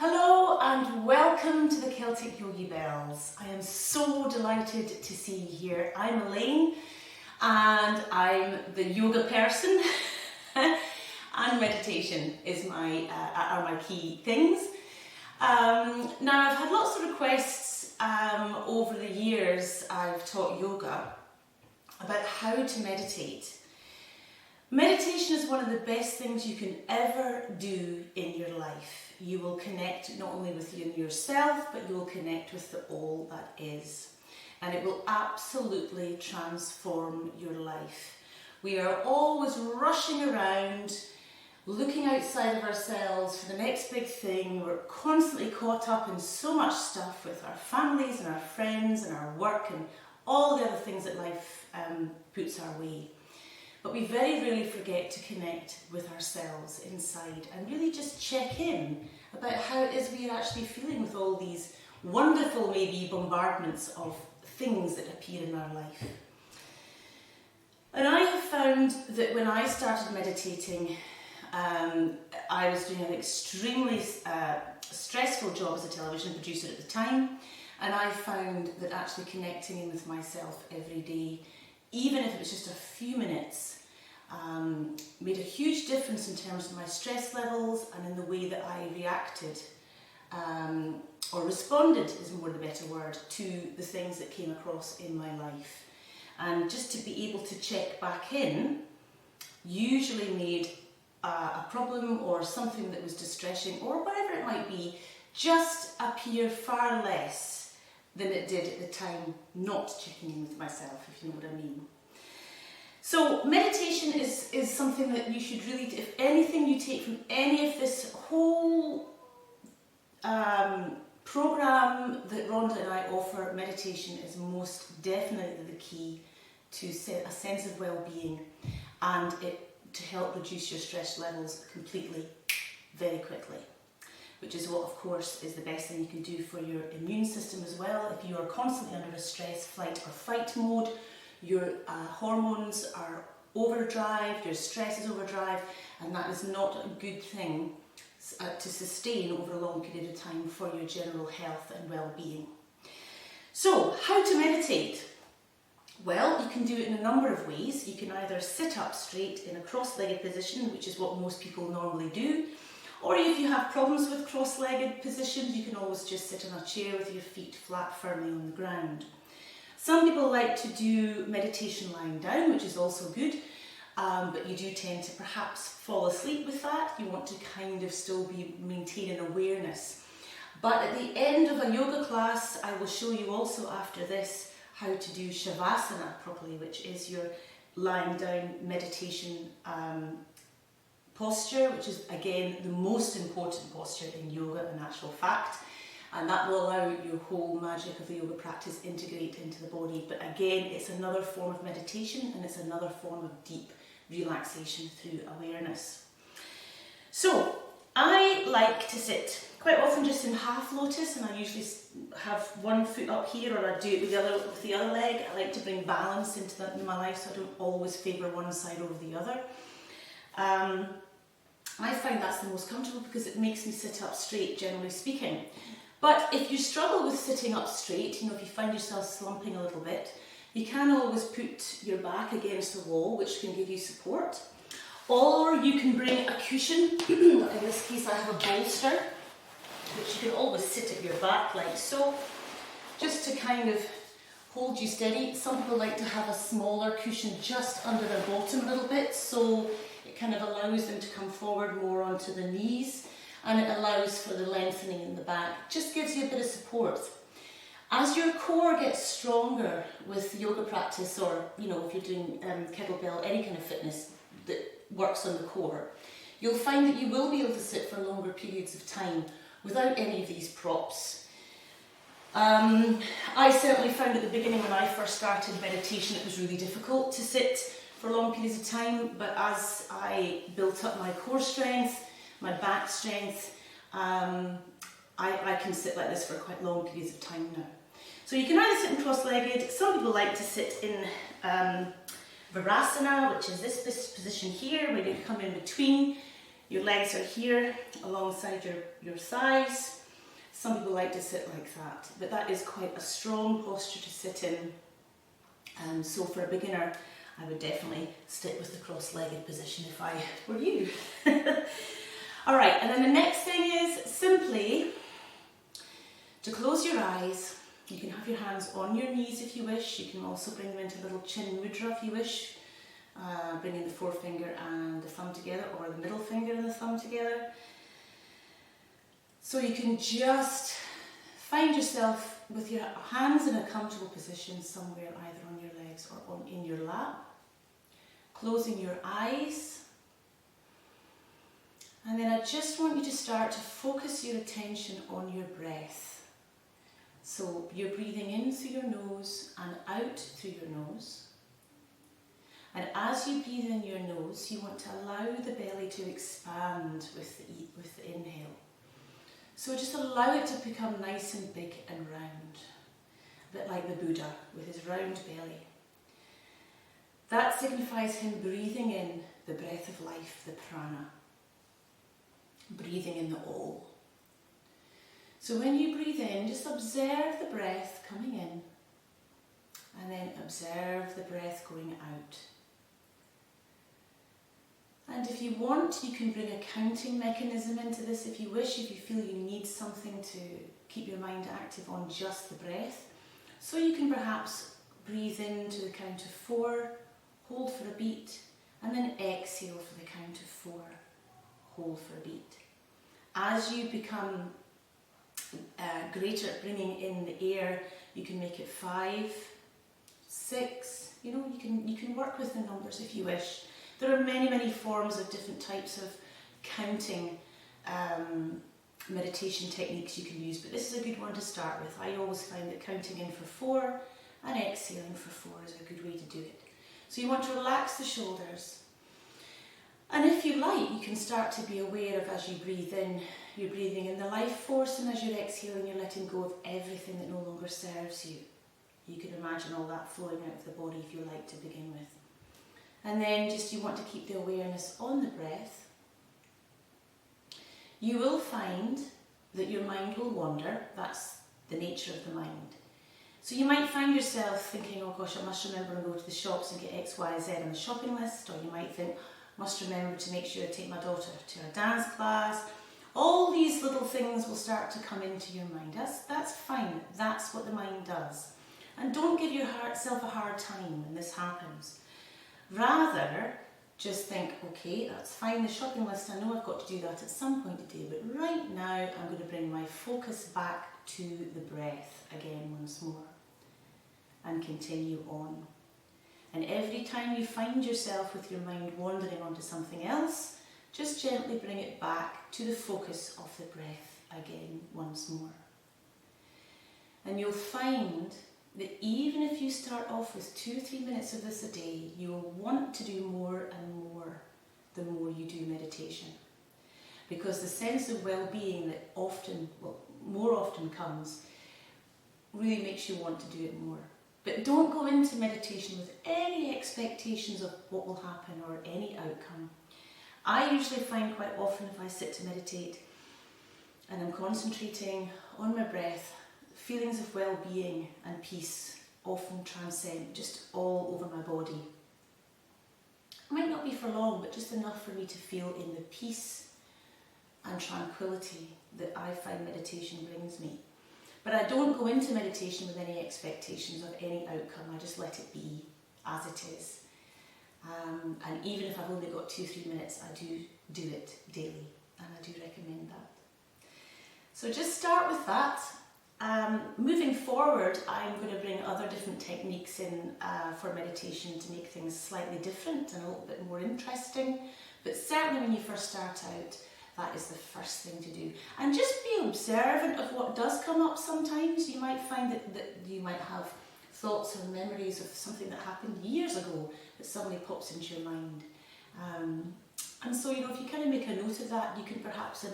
Hello and welcome to the Celtic Yogi Bells. I am so delighted to see you here. I'm Elaine and I'm the yoga person and meditation is are my key things. Now I've had lots of requests over the years I've taught yoga about how to meditate. Meditation is one of the best things you can ever do in your life. You will connect not only with you and yourself, but you will connect with the all that is. And it will absolutely transform your life. We are always rushing around, looking outside of ourselves for the next big thing. We're constantly caught up in so much stuff with our families and our friends and our work and all the other things that life puts our way. But we very rarely forget to connect with ourselves inside and really just check in about how it is we are actually feeling with all these wonderful, maybe, bombardments of things that appear in our life. And I have found that when I started meditating, I was doing an extremely stressful job as a television producer at the time, and I found that actually connecting in with myself every day, even if it was just a few minutes, made a huge difference in terms of my stress levels and in the way that I reacted or responded, is more the better word, to the things that came across in my life. And just to be able to check back in usually made a problem or something that was distressing or whatever it might be just appear far less than it did at the time not checking in with myself, if you know what I mean. So meditation is something that you should really, if anything you take from any of this whole program that Rhonda and I offer, meditation is most definitely the key to a sense of well-being and to help reduce your stress levels completely, very quickly. Which is what, of course, is the best thing you can do for your immune system as well. If you are constantly under a stress, flight or fight mode, your hormones are overdrive, your stress is overdrive, and that is not a good thing to sustain over a long period of time for your general health and well-being. So, how to meditate? Well, you can do it in a number of ways. You can either sit up straight in a cross-legged position, which is what most people normally do, or if you have problems with cross-legged positions, you can always just sit on a chair with your feet flat firmly on the ground. Some people like to do meditation lying down, which is also good, but you do tend to perhaps fall asleep with that. You want to kind of still be maintaining awareness. But at the end of a yoga class, I will show you also after this how to do savasana properly, which is your lying down meditation posture, which is again the most important posture in yoga in actual fact. And that will allow your whole magic of the yoga practice integrate into the body. But again, it's another form of meditation and it's another form of deep relaxation through awareness. So, I like to sit quite often just in half lotus, and I usually have one foot up here, or I do it with the other leg. I like to bring balance into my life, so I don't always favour one side over the other. I find that's the most comfortable because it makes me sit up straight, generally speaking. But if you struggle with sitting up straight, if you find yourself slumping a little bit, you can always put your back against the wall, which can give you support. Or you can bring a cushion. In this case, I have a bolster, which you can always sit at your back like so, just to kind of hold you steady. Some people like to have a smaller cushion just under their bottom a little bit, so it kind of allows them to come forward more onto the knees. And it allows for the lengthening in the back. Just gives you a bit of support. As your core gets stronger with yoga practice, or if you're doing kettlebell, any kind of fitness that works on the core, you'll find that you will be able to sit for longer periods of time without any of these props. I certainly found at the beginning when I first started meditation it was really difficult to sit for long periods of time, but as I built up my core strength, my back strength, I can sit like this for quite long periods of time now. So you can either sit in cross-legged. Some people like to sit in Virasana, which is this position here, where you come in between Your legs are here alongside your thighs. Some people like to sit like that, but that is quite a strong posture to sit in. So for a beginner, I would definitely stick with the cross-legged position if I were you. All right, and then the next thing is simply to close your eyes. You can have your hands on your knees if you wish. You can also bring them into a little chin mudra if you wish, bringing the forefinger and the thumb together, or the middle finger and the thumb together. So you can just find yourself with your hands in a comfortable position somewhere, either on your legs or in your lap. Closing your eyes. And then I just want you to start to focus your attention on your breath. So you're breathing in through your nose and out through your nose. And as you breathe in your nose, you want to allow the belly to expand with the inhale. So just allow it to become nice and big and round, a bit like the Buddha with his round belly. That signifies him breathing in the breath of life, the prana, breathing in the all. So when you breathe in, just observe the breath coming in, and then observe the breath going out. And if you want, you can bring a counting mechanism into this if you wish, if you feel you need something to keep your mind active on just the breath. So you can perhaps breathe in to the count of 4, hold for a beat, and then exhale for the count of 4, hold for a beat. As you become greater at bringing in the air, you can make it 5, 6, you can work with the numbers if you wish. There are many, many forms of different types of counting meditation techniques you can use, but this is a good one to start with. I always find that counting in for 4 and exhaling for 4 is a good way to do it. So you want to relax the shoulders. And if you like, you can start to be aware of, as you breathe in, you're breathing in the life force, and as you're exhaling, you're letting go of everything that no longer serves you. You can imagine all that flowing out of the body if you like to begin with. And then just you want to keep the awareness on the breath. You will find that your mind will wander. That's the nature of the mind. So you might find yourself thinking, oh gosh, I must remember to go to the shops and get X, Y, Z on the shopping list. Or you might think, must remember to make sure I take my daughter to a dance class. All these little things will start to come into your mind. That's fine. That's what the mind does. And don't give yourself a hard time when this happens. Rather, just think, okay, that's fine, the shopping list, I know I've got to do that at some point today, but right now I'm going to bring my focus back to the breath again once more and continue on. And every time you find yourself with your mind wandering onto something else, just gently bring it back to the focus of the breath again once more. And you'll find that even if you start off with 2 or 3 minutes of this a day, you will want to do more and more the more you do meditation. Because the sense of well-being that more often comes really makes you want to do it more. But don't go into meditation with any expectations of what will happen or any outcome. I usually find quite often if I sit to meditate and I'm concentrating on my breath, feelings of well-being and peace often transcend just all over my body. It might not be for long, but just enough for me to feel in the peace and tranquility that I find meditation brings me. But I don't go into meditation with any expectations of any outcome. I just let it be as it is. And even if I've only got 2 or 3 minutes, I do it daily, and I do recommend that. So just start with that. Moving forward, I'm going to bring other different techniques in for meditation to make things slightly different and a little bit more interesting. But certainly when you first start out, that is the first thing to do. And just be observant of what does come up sometimes. You might find that you might have thoughts or memories of something that happened years ago that suddenly pops into your mind. And so, if you kind of make a note of that, you can perhaps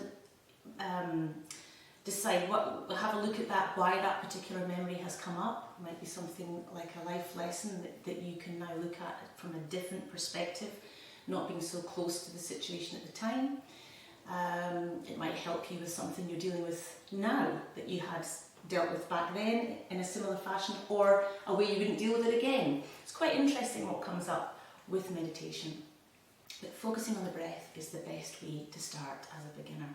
decide have a look at that, why that particular memory has come up. It might be something like a life lesson that you can now look at from a different perspective, not being so close to the situation at the time. It might help you with something you're dealing with now that you had dealt with back then in a similar fashion, or a way you wouldn't deal with it again. It's quite interesting what comes up with meditation. But focusing on the breath is the best way to start as a beginner.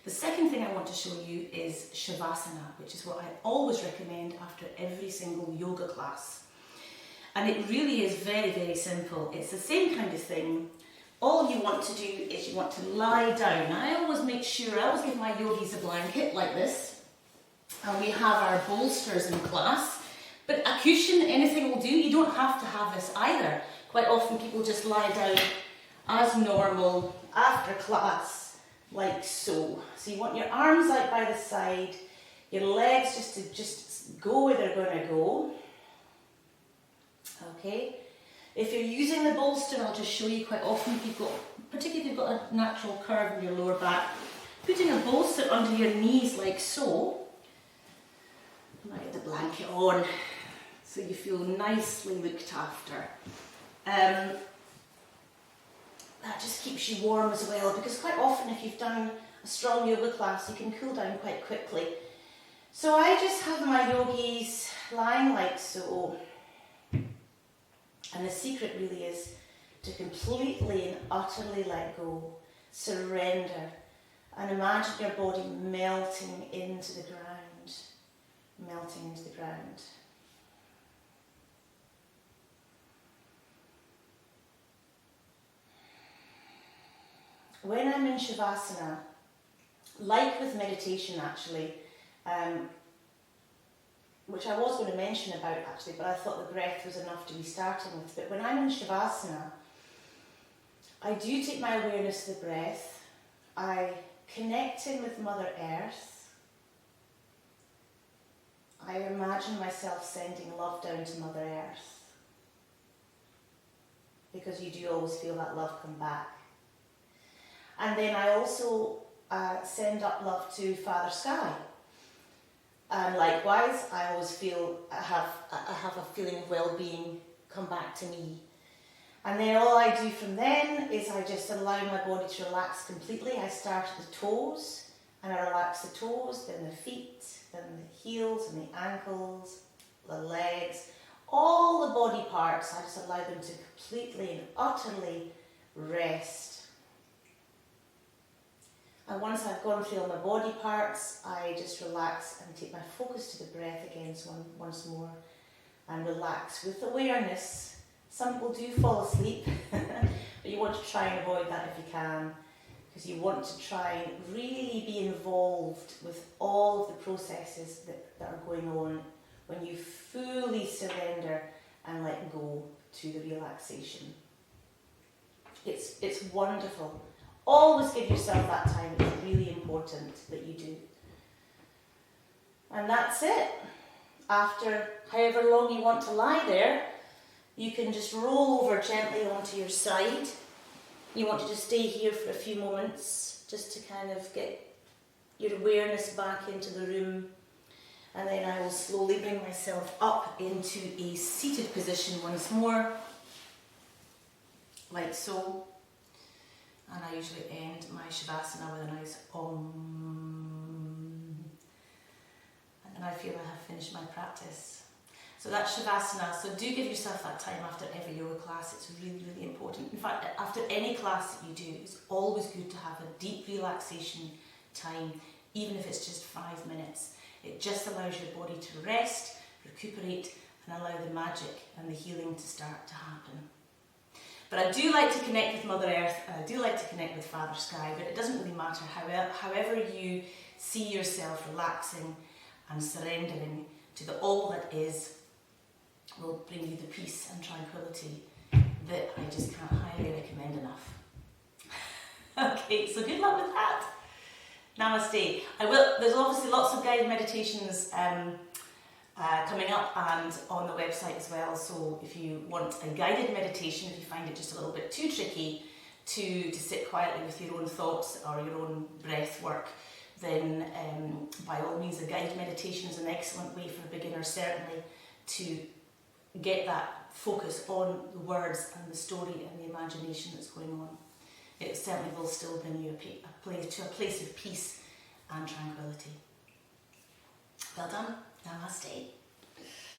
The second thing I want to show you is savasana, which is what I always recommend after every single yoga class. And it really is very, very simple. It's the same kind of thing. All you want to do is you want to lie down. I always give my yogis a blanket like this. And we have our bolsters in class. But a cushion, anything will do. You don't have to have this either. Quite often people just lie down as normal after class, like so. So you want your arms out by the side, your legs just go where they're going to go. Okay. If you're using the bolster, I'll just show you quite often, particularly if you've got a natural curve in your lower back, putting a bolster under your knees like so. I might get the blanket on so you feel nicely looked after. That just keeps you warm as well, because quite often if you've done a strong yoga class, you can cool down quite quickly. So I just have my yogis lying like so. And the secret really is to completely and utterly let go, surrender, and imagine your body melting into the ground, melting into the ground. When I'm in Shavasana, like with meditation actually, which I was going to mention about actually, but I thought the breath was enough to be starting with. But when I'm in Shavasana, I do take my awareness to the breath. I connect in with Mother Earth. I imagine myself sending love down to Mother Earth, because you do always feel that love come back. And then I also send up love to Father Sky. And likewise, I always feel I have a feeling of well-being come back to me. And then all I do from then is I just allow my body to relax completely. I start at the toes, and I relax the toes, then the feet, then the heels and the ankles, the legs, all the body parts. I just allow them to completely and utterly rest. And once I've gone through all my body parts, I just relax and take my focus to the breath again once more, and relax with awareness. Some people do fall asleep, but you want to try and avoid that if you can, because you want to try and really be involved with all of the processes that are going on when you fully surrender and let go to the relaxation. It's wonderful. Always give yourself that time. It's really important that you do. And that's it. After however long you want to lie there, you can just roll over gently onto your side. You want to just stay here for a few moments, just to kind of get your awareness back into the room. And then I will slowly bring myself up into a seated position once more, like so. And I usually end my Shavasana with a nice Om. And then I feel I have finished my practice. So that's Shavasana. So do give yourself that time after every yoga class. It's really, really important. In fact, after any class that you do, it's always good to have a deep relaxation time, even if it's just 5 minutes. It just allows your body to rest, recuperate, and allow the magic and the healing to start to happen. But I do like to connect with Mother Earth, and I do like to connect with Father Sky, but it doesn't really matter. However you see yourself relaxing and surrendering to the all that is will bring you the peace and tranquility that I just can't highly recommend enough. Okay, so good luck with that. Namaste. There's obviously lots of guided meditations coming up and on the website as well, so if you want a guided meditation, if you find it just a little bit too tricky to sit quietly with your own thoughts or your own breath work, then by all means a guided meditation is an excellent way for a beginner certainly to get that focus on the words and the story and the imagination that's going on. It's certainly will still bring you to a place of peace and tranquility. Well done. Namaste.